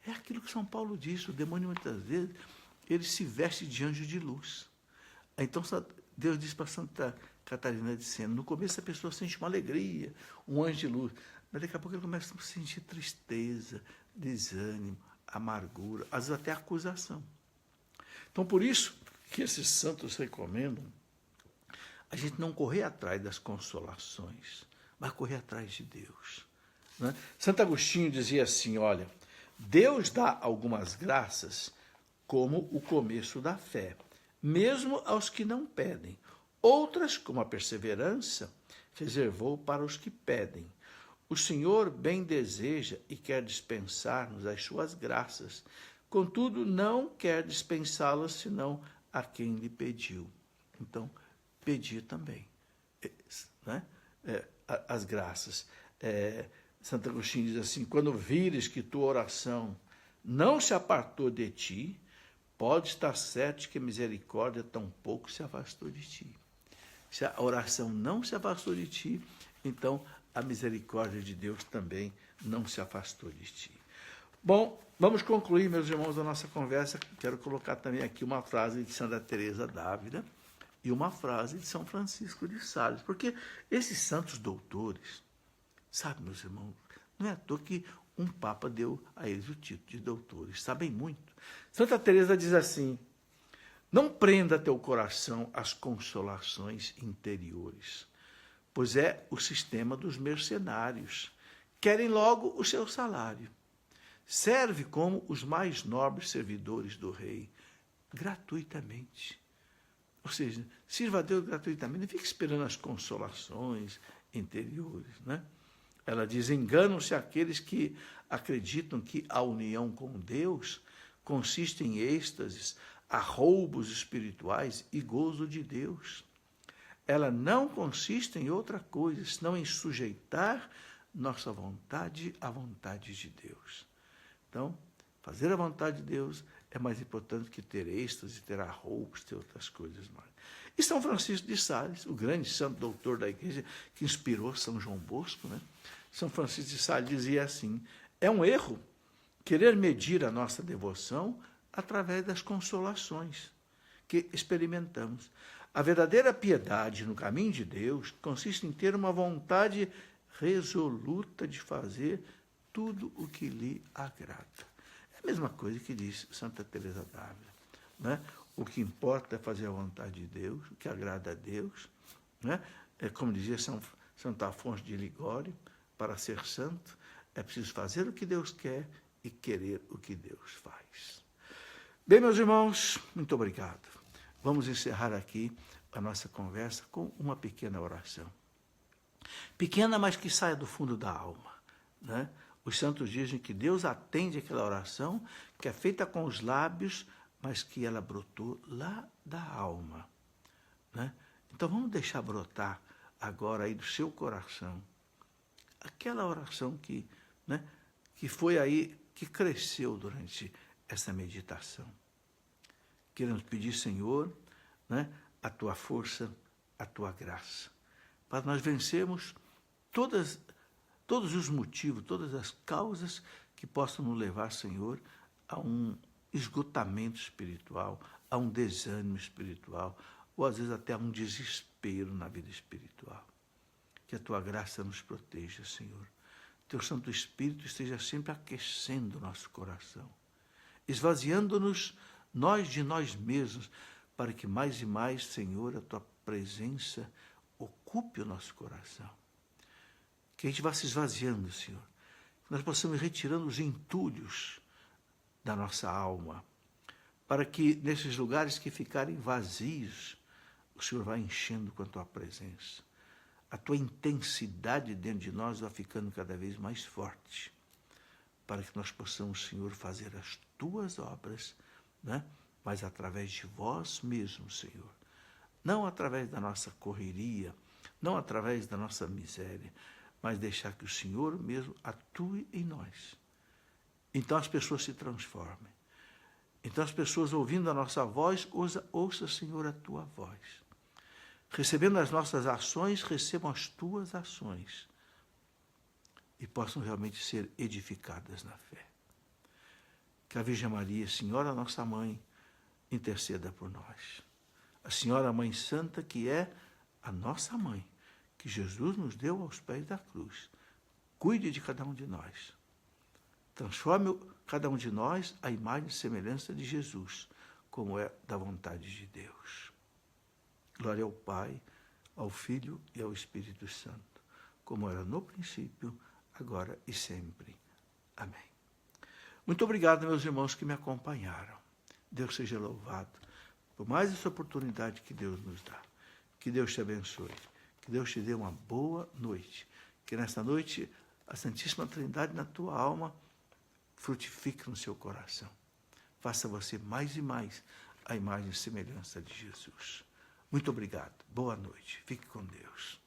A: É aquilo que São Paulo diz, o demônio muitas vezes, ele se veste de anjo de luz. Então Deus diz para Santa Catarina de Sena, no começo a pessoa sente uma alegria, um anjo de luz, mas daqui a pouco ele começa a sentir tristeza, desânimo, amargura, às vezes até acusação. Então por isso que esses santos recomendam a gente não correr atrás das consolações, mas correr atrás de Deus. Né? Santo Agostinho dizia assim, olha, Deus dá algumas graças como o começo da fé, mesmo aos que não pedem. Outras, como a perseverança, reservou para os que pedem. O Senhor bem deseja e quer dispensar-nos as suas graças, contudo, não quer dispensá-las senão a quem lhe pediu. Então, pedir também, né? As graças. Santo Agostinho diz assim: quando vires que tua oração não se apartou de ti, pode estar certo que a misericórdia tampouco se afastou de ti. Se a oração não se afastou de ti, então a misericórdia de Deus também não se afastou de ti. Bom, vamos concluir, meus irmãos, a nossa conversa. Quero colocar também aqui uma frase de Santa Teresa d'Ávila e uma frase de São Francisco de Sales, porque esses santos doutores, sabe, meus irmãos, não é à toa que um papa deu a eles o título de doutores, sabem muito. Santa Teresa diz assim: não prenda teu coração às consolações interiores, pois é o sistema dos mercenários. Querem logo o seu salário. Serve como os mais nobres servidores do rei, gratuitamente. Ou seja, sirva a Deus gratuitamente, não fique esperando as consolações interiores, né? Ela diz: enganam-se aqueles que acreditam que a união com Deus consiste em êxtases, arroubos espirituais e gozo de Deus. Ela não consiste em outra coisa, senão em sujeitar nossa vontade à vontade de Deus. Então, fazer a vontade de Deus é mais importante que ter êxtase, ter arroubos, ter outras coisas mais. E São Francisco de Sales, o grande santo doutor da igreja, que inspirou São João Bosco, né? São Francisco de Sales dizia assim: é um erro querer medir a nossa devoção através das consolações que experimentamos. A verdadeira piedade no caminho de Deus consiste em ter uma vontade resoluta de fazer tudo o que lhe agrada. É a mesma coisa que diz Santa Teresa d'Ávila, né? O que importa é fazer a vontade de Deus, o que agrada a Deus, né? É como dizia Santo Afonso de Ligório: para ser santo é preciso fazer o que Deus quer e querer o que Deus faz. Bem, meus irmãos, muito obrigado. Vamos encerrar aqui a nossa conversa com uma pequena oração. Pequena, mas que saia do fundo da alma, né? Os santos dizem que Deus atende aquela oração que é feita com os lábios, mas que ela brotou lá da alma, né? Então vamos deixar brotar agora aí do seu coração aquela oração que, né, que foi aí, que cresceu durante essa meditação. Queremos pedir, Senhor, né, a tua força, a tua graça, para nós vencermos todos os motivos, todas as causas que possam nos levar, Senhor, a um esgotamento espiritual, a um desânimo espiritual, ou às vezes até a um desespero na vida espiritual. Que a tua graça nos proteja, Senhor. Teu Santo Espírito esteja sempre aquecendo o nosso coração, esvaziando-nos nós de nós mesmos, para que mais e mais, Senhor, a tua presença ocupe o nosso coração. Que a gente vá se esvaziando, Senhor. Que nós possamos ir retirando os entulhos da nossa alma, para que nesses lugares que ficarem vazios, o Senhor vá enchendo com a tua presença. A tua intensidade dentro de nós vai ficando cada vez mais forte, para que nós possamos, Senhor, fazer as tuas obras, né? Mas através de vós mesmo, Senhor. Não através da nossa correria, não através da nossa miséria, mas deixar que o Senhor mesmo atue em nós. Então as pessoas se transformem. Então as pessoas, ouvindo a nossa voz, ouça, Senhor, a tua voz. Recebendo as nossas ações, recebam as tuas ações e possam realmente ser edificadas na fé. Que a Virgem Maria, Senhora nossa Mãe, interceda por nós. A Senhora Mãe Santa, que é a nossa Mãe, que Jesus nos deu aos pés da cruz, cuide de cada um de nós. Transforme cada um de nós à imagem e semelhança de Jesus, como é da vontade de Deus. Glória ao Pai, ao Filho e ao Espírito Santo, como era no princípio, agora e sempre. Amém. Muito obrigado, meus irmãos que me acompanharam. Deus seja louvado por mais essa oportunidade que Deus nos dá. Que Deus te abençoe. Que Deus te dê uma boa noite. Que nesta noite a Santíssima Trindade na tua alma frutifique no seu coração. Faça você mais e mais a imagem e semelhança de Jesus. Muito obrigado. Boa noite. Fique com Deus.